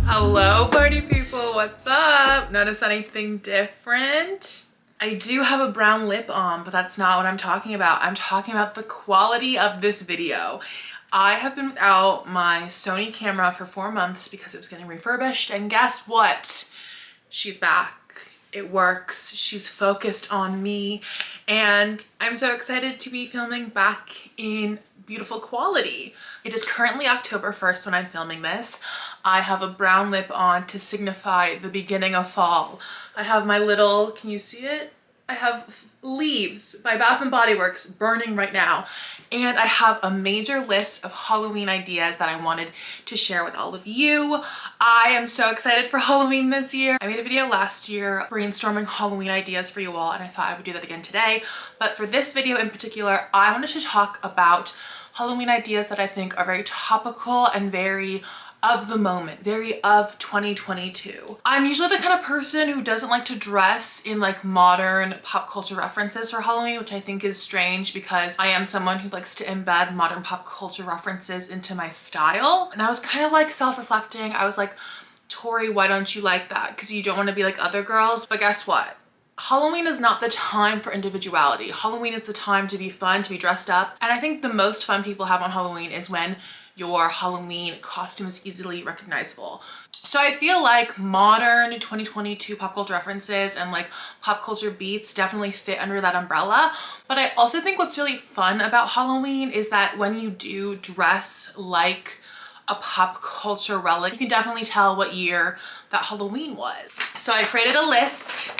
Hello party people, what's up? Notice anything different? I do have a brown lip on, but that's not what I'm talking about. I'm talking about the quality of this video. I have been without my Sony camera for 4 months because it was getting refurbished, and guess what? She's back. It works. She's focused on me, and I'm so excited to be filming back in beautiful quality. It is currently October 1st when I'm filming this. I have a brown lip on to signify the beginning of fall. I have my little, can you see it? I have Leaves by Bath & Body Works burning right now. And I have a major list of Halloween ideas that I wanted to share with all of you. I am so excited for Halloween this year. I made a video last year brainstorming Halloween ideas for you all, and I thought I would do that again today. But for this video in particular, I wanted to talk about Halloween ideas that I think are very topical and very of the moment, very of 2022. I'm usually the kind of person who doesn't like to dress in like modern pop culture references for Halloween, which I think is strange because I am someone who likes to embed modern pop culture references into my style. And I was kind of like self-reflecting. I was like, Tori, why don't you like that? Because you don't want to be like other girls. But guess what? Halloween is not the time for individuality. Halloween is the time to be fun, to be dressed up. And I think the most fun people have on Halloween is when your Halloween costume is easily recognizable. So I feel like modern 2022 pop culture references and like pop culture beats definitely fit under that umbrella. But I also think what's really fun about Halloween is that when you do dress like a pop culture relic, you can definitely tell what year that Halloween was. So I created a list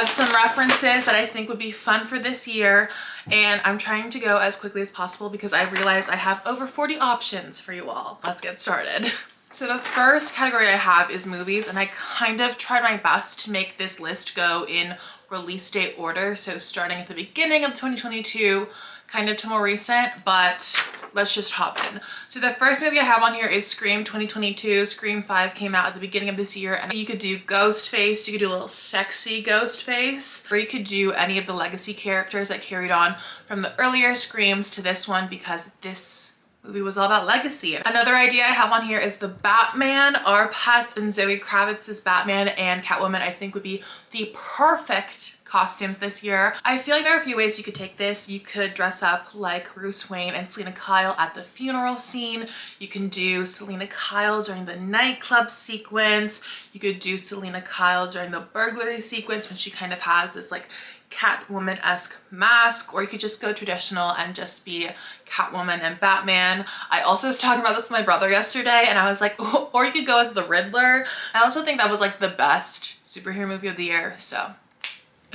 of some references that I think would be fun for this year, and I'm trying to go as quickly as possible because I realized I have over 40 options for you all. Let's get started. So the first category I have is movies, and I kind of tried my best to make this list go in release date order, so starting at the beginning of 2022 kind of to more recent, but let's just hop in. So the first movie I have on here is Scream 2022. Scream 5 came out at the beginning of this year, and you could do Ghostface, you could do a little sexy Ghostface, or you could do any of the legacy characters that carried on from the earlier Screams to this one because this movie was all about legacy. Another idea I have on here is the Batman. Our Pets and Zoe Kravitz's Batman and Catwoman I think would be the perfect costumes this year. I feel like there are a few ways you could take this. You could dress up like Bruce Wayne and Selena Kyle at the funeral scene. You can do Selena Kyle during the nightclub sequence. You could do Selena Kyle during the burglary sequence when she kind of has this like Catwoman-esque mask, or you could just go traditional and just be Catwoman and Batman. I also was talking about this with my brother yesterday, and I was like, oh, or you could go as the Riddler. I also think that was like the best superhero movie of the year, so.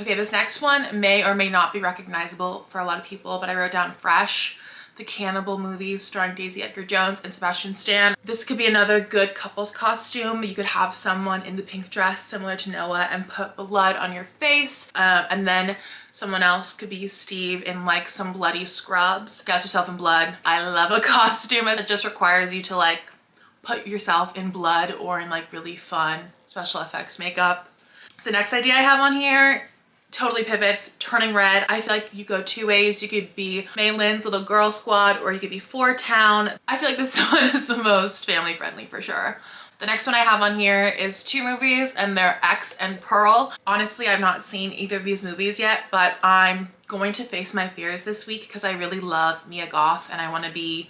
Okay, this next one may or may not be recognizable for a lot of people, but I wrote down Fresh, the cannibal movie starring Daisy Edgar-Jones and Sebastian Stan. This could be another good couple's costume. You could have someone in the pink dress similar to Noah and put blood on your face, and then someone else could be Steve in like some bloody scrubs. Douse yourself in blood. I love a costume that just requires you to like put yourself in blood or in like really fun special effects makeup. The next idea I have on here totally pivots, Turning Red. I feel like you go two ways. You could be Maylin's Little Girl Squad, or you could be Four Town. I feel like this one is the most family friendly for sure. The next one I have on here is two movies, and they're X and Pearl. Honestly, I've not seen either of these movies yet, but I'm going to face my fears this week because I really love Mia Goth and I want to be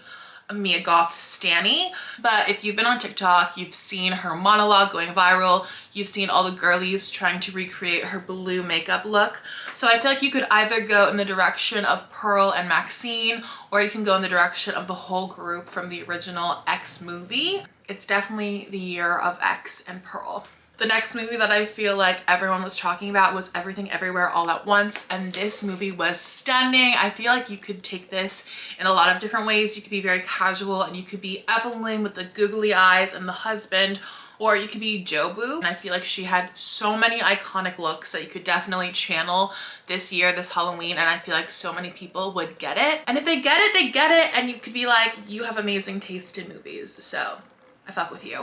a Mia Goth stanny. But if you've been on TikTok, you've seen her monologue going viral. You've seen all the girlies trying to recreate her blue makeup look. So I feel like you could either go in the direction of Pearl and Maxine, or you can go in the direction of the whole group from the original X movie. It's definitely the year of X and Pearl. The next movie that I feel like everyone was talking about was Everything Everywhere All at Once, and this movie was stunning. I feel like you could take this in a lot of different ways. You could be very casual and you could be Evelyn with the googly eyes and the husband, or you could be Jobu. And I feel like she had so many iconic looks that you could definitely channel this year, this Halloween, and I feel like so many people would get it. And if they get it, they get it, and you could be like, you have amazing taste in movies. So I fuck with you.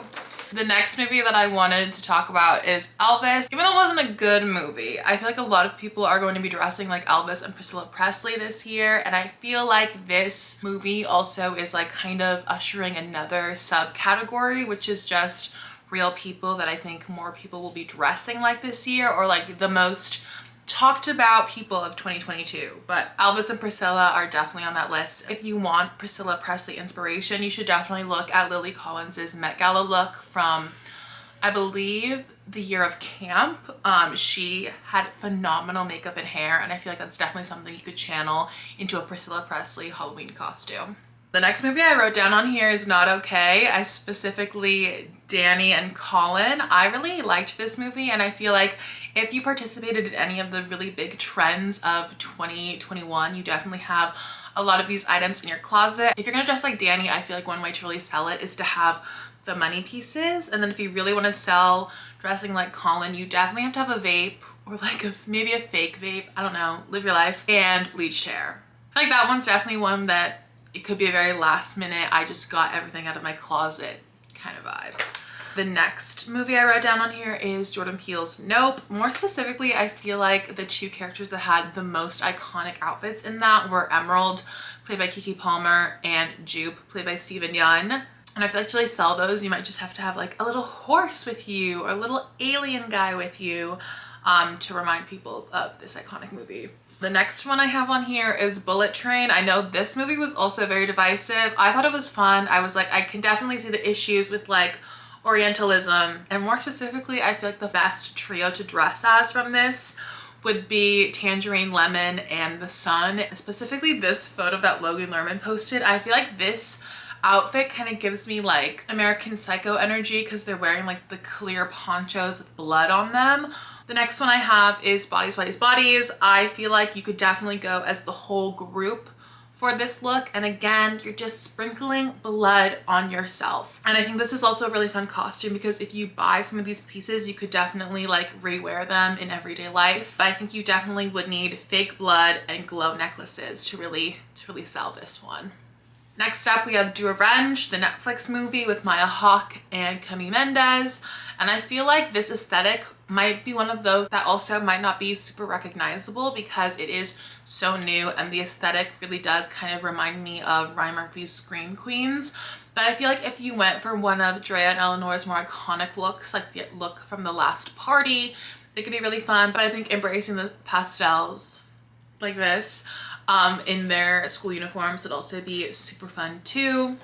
The next movie that I wanted to talk about is Elvis. Even though it wasn't a good movie, I feel like a lot of people are going to be dressing like Elvis and Priscilla Presley this year, and I feel like this movie also is like kind of ushering another subcategory, which is just real people that I think more people will be dressing like this year, or like the most talked about people of 2022. But Elvis and Priscilla are definitely on that list. If you want Priscilla Presley inspiration, you should definitely look at Lily Collins's Met Gala look from, I believe, the year of camp. She had phenomenal makeup and hair, and I feel like that's definitely something you could channel into a Priscilla Presley Halloween costume. The next movie I wrote down on here is Not Okay. I specifically Danny and Colin. I really liked this movie, and I feel like if you participated in any of the really big trends of 2021, you definitely have a lot of these items in your closet. If you're gonna dress like Danny, I feel like one way to really sell it is to have the money pieces. And then if you really want to sell dressing like Colin, you definitely have to have a vape, or like maybe a fake vape. I don't know, live your life, and bleached hair. I feel like that one's definitely one that it could be a very last minute, I just got everything out of my closet kind of vibe. The next movie I wrote down on here is Jordan Peele's Nope. More specifically, I feel like the two characters that had the most iconic outfits in that were Emerald, played by Keke Palmer, and Jupe, played by Steven Yeun. And I feel like to really sell those, you might just have to have like a little horse with you or a little alien guy with you to remind people of this iconic movie. The next one I have on here is Bullet Train. I know this movie was also very divisive. I thought it was fun. I was like, I can definitely see the issues with like Orientalism, and more specifically, I feel like the best trio to dress as from this would be Tangerine, Lemon, and the Sun. Specifically this photo that Logan Lerman posted, I feel like this outfit kind of gives me like American Psycho energy because they're wearing like the clear ponchos with blood on them. The next one I have is Bodies, Bodies, Bodies. I feel like you could definitely go as the whole group for this look, and again, you're just sprinkling blood on yourself. And I think this is also a really fun costume because if you buy some of these pieces, you could definitely like rewear them in everyday life. But I think you definitely would need fake blood and glow necklaces to really sell this one. Next up, we have Do Revenge, the Netflix movie with Maya Hawke and Cami Mendes. And I feel like this aesthetic might be one of those that also might not be super recognizable because it is so new, and the aesthetic really does kind of remind me of Ryan Murphy's Scream Queens. But I feel like if you went for one of Drea and Eleanor's more iconic looks, like the look from The Last Party, it could be really fun. But I think embracing the pastels like this in their school uniforms would also be super fun too.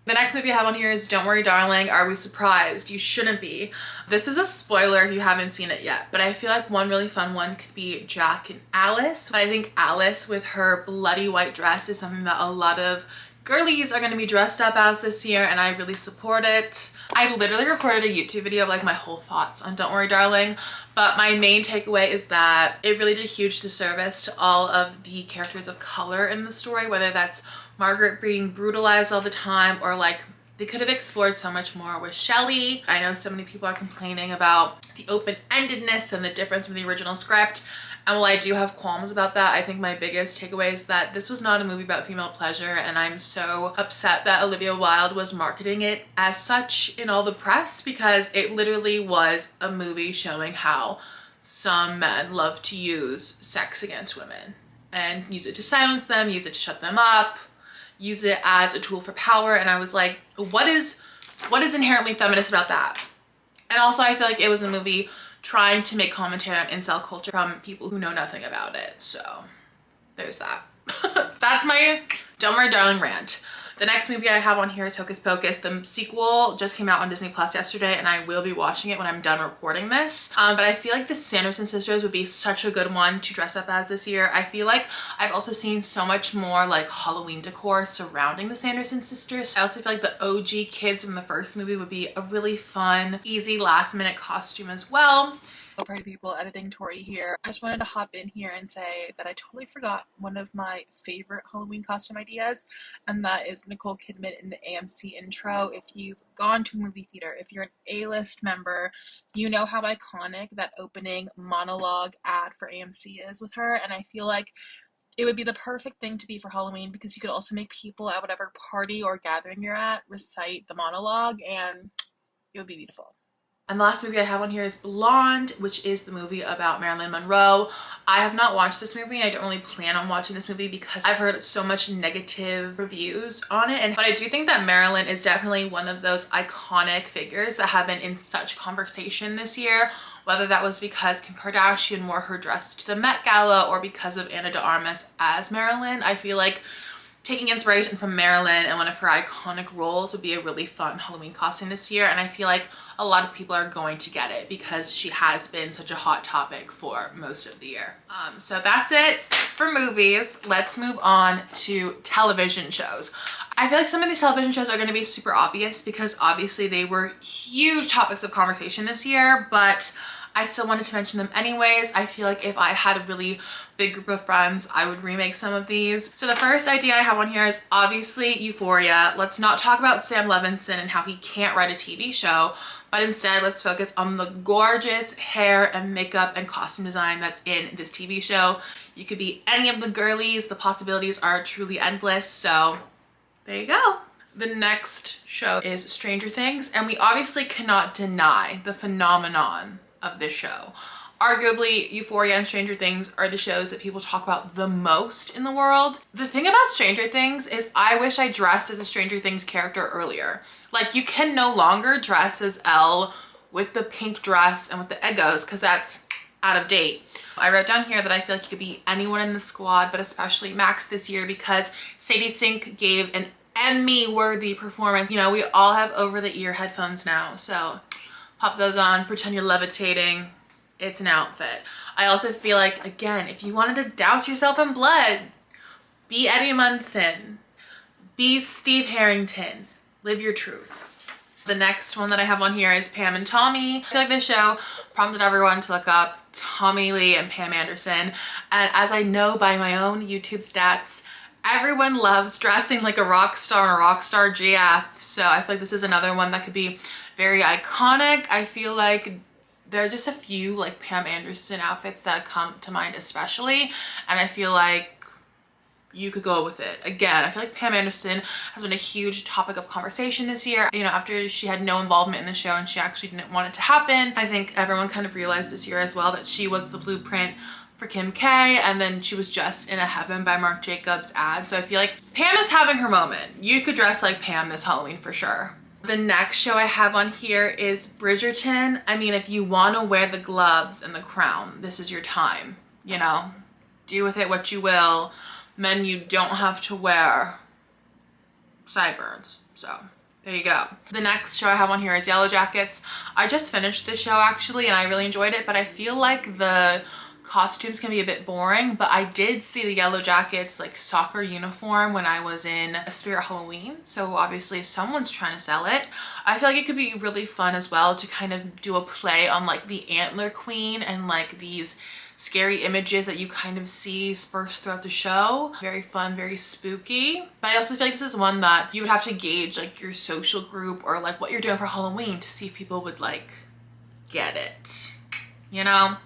The next movie I have on here is Don't Worry Darling, Are We Surprised? You Shouldn't Be. This is a spoiler if you haven't seen it yet, but I feel like one really fun one could be Jack and Alice. But I think Alice with her bloody white dress is something that a lot of girlies are going to be dressed up as this year, and I really support it. I literally recorded a YouTube video of like my whole thoughts on Don't Worry Darling, but my main takeaway is that it really did a huge disservice to all of the characters of color in the story, whether that's Margaret being brutalized all the time, or like they could have explored so much more with Shelley. I know so many people are complaining about the open-endedness and the difference from the original script. And while I do have qualms about that, I think my biggest takeaway is that this was not a movie about female pleasure, and I'm so upset that Olivia Wilde was marketing it as such in all the press, because it literally was a movie showing how some men love to use sex against women and use it to silence them, use it to shut them up, use it as a tool for power. And I was like, what is inherently feminist about that? And also I feel like it was a movie trying to make commentary on incel culture from people who know nothing about it. So there's that. That's my Don't Worry Darling rant. The next movie I have on here is Hocus Pocus. The sequel just came out on Disney Plus yesterday, and I will be watching it when I'm done recording this. But I feel like the Sanderson sisters would be such a good one to dress up as this year. I feel like I've also seen so much more like Halloween decor surrounding the Sanderson sisters. I also feel like the OG kids from the first movie would be a really fun, easy last minute costume as well. Party people, editing Tori here. I just wanted to hop in here and say that I totally forgot one of my favorite Halloween costume ideas, and that is Nicole Kidman in the AMC intro. If you've gone to a movie theater, if you're an A-list member, you know how iconic that opening monologue ad for AMC is with her, and I feel like It would be the perfect thing to be for Halloween because you could also make people at whatever party or gathering you're at recite the monologue, and it would be beautiful. And the last movie I have on here is Blonde, which is the movie about Marilyn Monroe. I have not watched this movie, and I don't really plan on watching this movie because I've heard so much negative reviews on it. But I do think that Marilyn is definitely one of those iconic figures that have been in such conversation this year, whether that was because Kim Kardashian wore her dress to the Met Gala or because of Ana de Armas as Marilyn. I feel like taking inspiration from Marilyn and one of her iconic roles would be a really fun Halloween costume this year, and I feel like a lot of people are going to get it because she has been such a hot topic for most of the year. So that's it for movies. Let's move on to television shows. I feel like some of these television shows are going to be super obvious because obviously they were huge topics of conversation this year, but I still wanted to mention them anyways. I feel like if I had a really big group of friends, I would remake some of these. So the first idea I have on here is obviously Euphoria. Let's not talk about Sam Levinson and how he can't write a TV show, but instead let's focus on the gorgeous hair and makeup and costume design that's in this TV show. You could be any of the girlies. The possibilities are truly endless. So there you go. The next show is Stranger Things, and we obviously cannot deny the phenomenon of this show. Arguably, Euphoria and Stranger Things are the shows that people talk about the most in the world. The thing about Stranger Things is I wish I dressed as a Stranger Things character earlier. Like, you can no longer dress as Elle with the pink dress and with the Eggos because that's out of date. I wrote down here that I feel like you could be anyone in the squad, but especially Max this year because Sadie Sink gave an Emmy-worthy performance. You know, we all have over-the-ear headphones now, so pop those on, pretend you're levitating. It's an outfit. I also feel like, again, if you wanted to douse yourself in blood, be Eddie Munson, be Steve Harrington, live your truth. The next one that I have on here is Pam and Tommy. I feel like this show prompted everyone to look up Tommy Lee and Pam Anderson. And as I know by my own YouTube stats, everyone loves dressing like a rock star and a rock star GF. So I feel like this is another one that could be very iconic. I feel like there are just a few like Pam Anderson outfits that come to mind especially, and I feel like you could go with it. Again, I feel like Pam Anderson has been a huge topic of conversation this year. You know, after she had no involvement in the show and she actually didn't want it to happen, I think everyone kind of realized this year as well that she was the blueprint for Kim K, and then she was just in a Heaven by Marc Jacobs ad. So I feel like Pam is having her moment. You could dress like Pam this Halloween for sure. The next show I have on here is Bridgerton. I mean, if you want to wear the gloves and the crown, this is your time. You know, do with it what you will. Men, you don't have to wear sideburns. So there you go. The next show I have on here is Yellow Jackets. I just finished this show actually, and I really enjoyed it, but I feel like the costumes can be a bit boring, but I did see the Yellow Jackets like soccer uniform when I was in a Spirit Halloween, so obviously someone's trying to sell it. I feel like it could be really fun as well to kind of do a play on like the Antler Queen and like these scary images that you kind of see dispersed throughout the show. Very fun, very spooky. But I also feel like this is one that you would have to gauge like your social group or like what you're doing for Halloween to see if people would like get it, you know?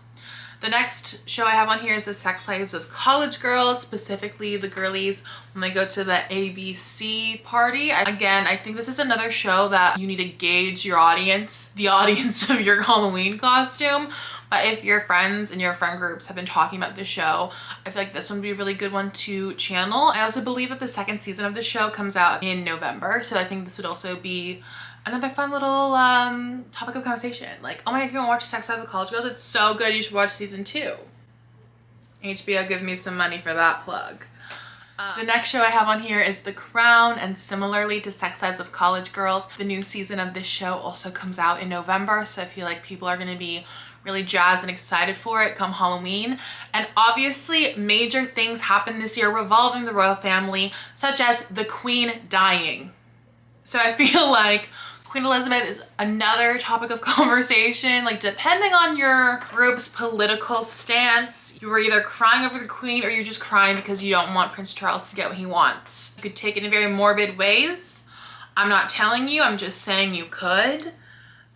The next show I have on here is The Sex Lives of College Girls, specifically the girlies when they go to the ABC party. Again, I think this is another show that you need to gauge your audience, the audience of your Halloween costume. But if your friends and your friend groups have been talking about this show, I feel like this one would be a really good one to channel. I also believe that the second season of the show comes out in November, so I think this would also be another fun little topic of conversation. Like, oh my god, if you want to watch Sex Lives of College Girls, it's so good, you should watch season 2. HBO, give me some money for that plug. The next show I have on here is The Crown, and similarly to Sex Lives of College Girls, the new season of this show also comes out in November, so I feel like people are going to be really jazzed and excited for it come Halloween. And obviously major things happened this year revolving the royal family, such as the Queen dying. So I feel like Queen Elizabeth is another topic of conversation. Like, depending on your group's political stance, you were either crying over the Queen or you're just crying because you don't want Prince Charles to get what he wants. You could take it in very morbid ways. I'm not telling you, I'm just saying you could.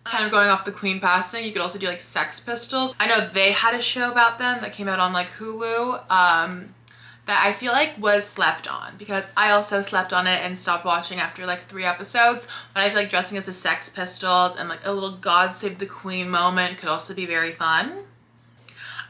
Kind of going off the Queen passing, you could also do like Sex Pistols. I know they had a show about them that came out on like Hulu. that I feel like was slept on, because I also slept on it and stopped watching after like 3 episodes. But I feel like dressing as the Sex Pistols and like a little God Save the Queen moment could also be very fun.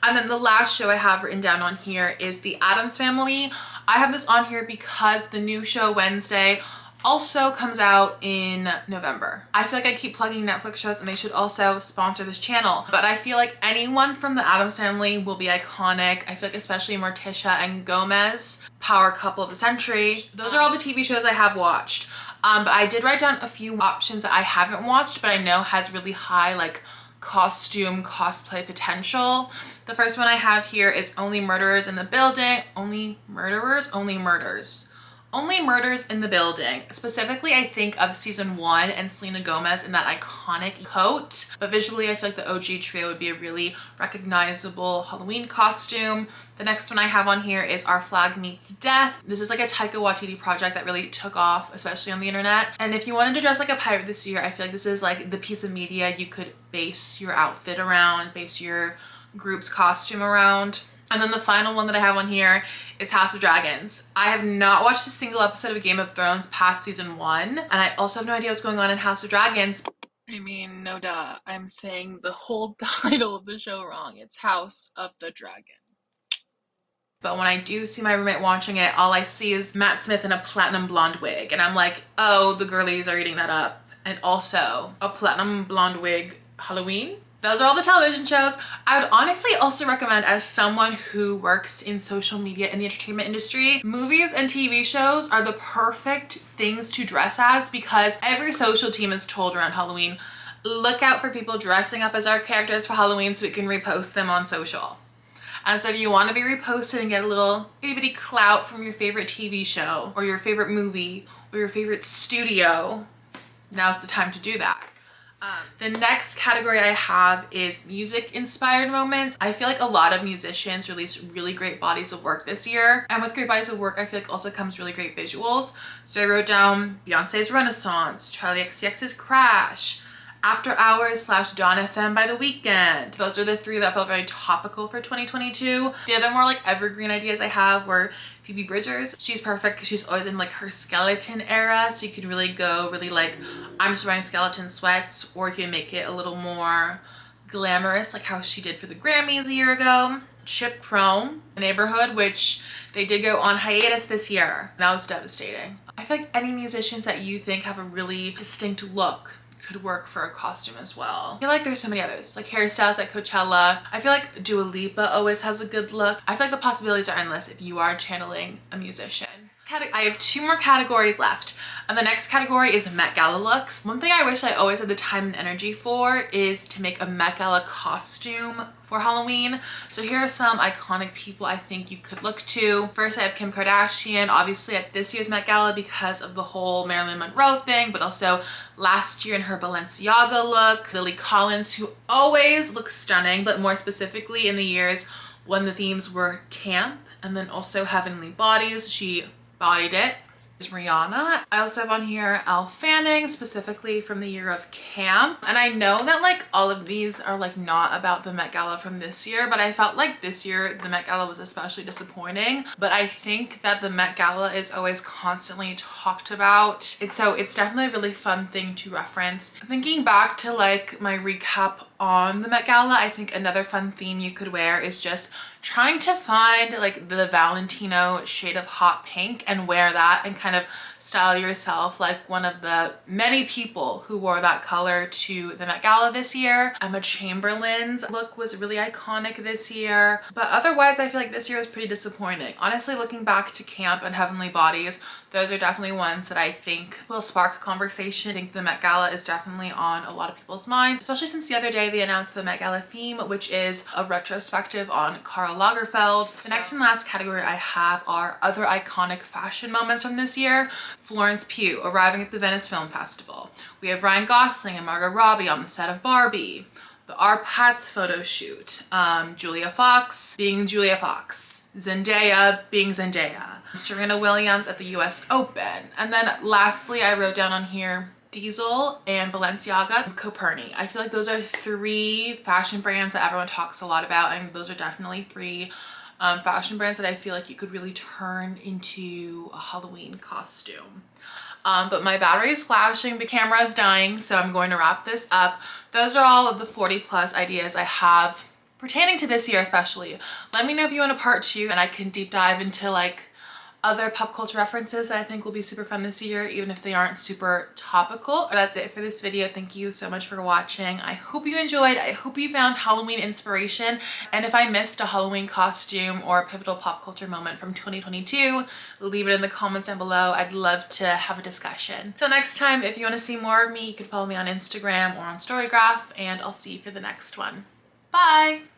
And then the last show I have written down on here is The Addams Family. I have this on here because the new show Wednesday also comes out in November. I feel like I keep plugging Netflix shows and they should also sponsor this channel. But I feel like anyone from the Addams Family will be iconic. I feel like especially Morticia and Gomez, power couple of the century. Those are all the TV shows I have watched. But I did write down a few options that I haven't watched but I know has really high like costume cosplay potential. The first one I have here is Only Murderers in the Building. Only Murderers? Only Murders. Only Murders in the Building. Specifically, I think of season 1 and Selena Gomez in that iconic coat. But visually, I feel like the OG trio would be a really recognizable Halloween costume. The next one I have on here is Our Flag Meets Death. This is like a Taika Waititi project that really took off, especially on the internet. And if you wanted to dress like a pirate this year, I feel like this is like the piece of media you could base your outfit around, base your group's costume around. And then the final one that I have on here is House of Dragons. I have not watched a single episode of Game of Thrones past season 1. And I also have no idea what's going on in House of Dragons. I mean, no duh. I'm saying the whole title of the show wrong. It's House of the Dragon. But when I do see my roommate watching it, all I see is Matt Smith in a platinum blonde wig. And I'm like, oh, the girlies are eating that up. And also a platinum blonde wig Halloween. Those are all the television shows. I would honestly also recommend, as someone who works in social media in the entertainment industry, movies and TV shows are the perfect things to dress as, because every social team is told around Halloween, look out for people dressing up as our characters for Halloween so we can repost them on social. And so if you want to be reposted and get a little itty bitty clout from your favorite TV show or your favorite movie or your favorite studio, now's the time to do that. The next category I have is music inspired moments. I feel like a lot of musicians released really great bodies of work this year. And with great bodies of work, I feel like also comes really great visuals. So I wrote down Beyonce's Renaissance, Charlie XCX's Crash, After Hours / Dawn FM by The Weeknd. Those are the 3 that felt very topical for 2022. The other more like evergreen ideas I have were Phoebe Bridgers. She's perfect because she's always in like her skeleton era, so you could really go really like, I'm just wearing skeleton sweats, or you can make it a little more glamorous like how she did for the Grammys a year ago. Chip Chrome, Neighborhood, which they did go on hiatus this year. That was devastating. I feel like any musicians that you think have a really distinct look could work for a costume as well. I feel like there's so many others, like hairstyles at Coachella. I feel like Dua Lipa always has a good look. I feel like the possibilities are endless if you are channeling a musician. I have 2 more categories left, and the next category is Met Gala looks. One thing I wish I always had the time and energy for is to make a Met Gala costume for Halloween. So here are some iconic people I think you could look to. First, I have Kim Kardashian, obviously at this year's Met Gala because of the whole Marilyn Monroe thing, but also last year in her Balenciaga look. Lily Collins, who always looks stunning, but more specifically in the years when the themes were camp and then also heavenly bodies, she bodied it. Is Rihanna. I also have on here Elle Fanning, specifically from the year of camp. And I know that like all of these are like not about the Met Gala from this year, but I felt like this year the Met Gala was especially disappointing. But I think that the Met Gala is always constantly talked about. So it's definitely a really fun thing to reference. Thinking back to like my recap on the Met Gala, I think another fun theme you could wear is just trying to find like the Valentino shade of hot pink and wear that and kind of style yourself like one of the many people who wore that color to the Met Gala this year. Emma Chamberlain's look was really iconic this year, but otherwise I feel like this year was pretty disappointing. Honestly, looking back to camp and heavenly bodies, those are definitely ones that I think will spark conversation. I think the Met Gala is definitely on a lot of people's minds, especially since the other day they announced the Met Gala theme, which is a retrospective on Karl Lagerfeld. The next and last category I have are other iconic fashion moments from this year. Florence Pugh arriving at the Venice Film Festival. We have Ryan Gosling and Margot Robbie on the set of Barbie. The R. Pats photo shoot. Julia Fox being Julia Fox. Zendaya being Zendaya. Serena Williams at the US Open. And then lastly, I wrote down on here Diesel and Balenciaga and Coperni. I feel like those are 3 fashion brands that everyone talks a lot about, and those are definitely 3 fashion brands that I feel like you could really turn into a Halloween costume. But my battery is flashing, the camera is dying, so I'm going to wrap this up. Those are all of the 40+ ideas I have pertaining to this year especially. Let me know if you want a part 2 and I can deep dive into like other pop culture references that I think will be super fun this year, even if they aren't super topical. That's it for this video. Thank you so much for watching. I hope you enjoyed. I hope you found Halloween inspiration. And if I missed a Halloween costume or a pivotal pop culture moment from 2022, leave it in the comments down below. I'd love to have a discussion. Till next time, if you want to see more of me, you can follow me on Instagram or on Storygraph, and I'll see you for the next one. Bye!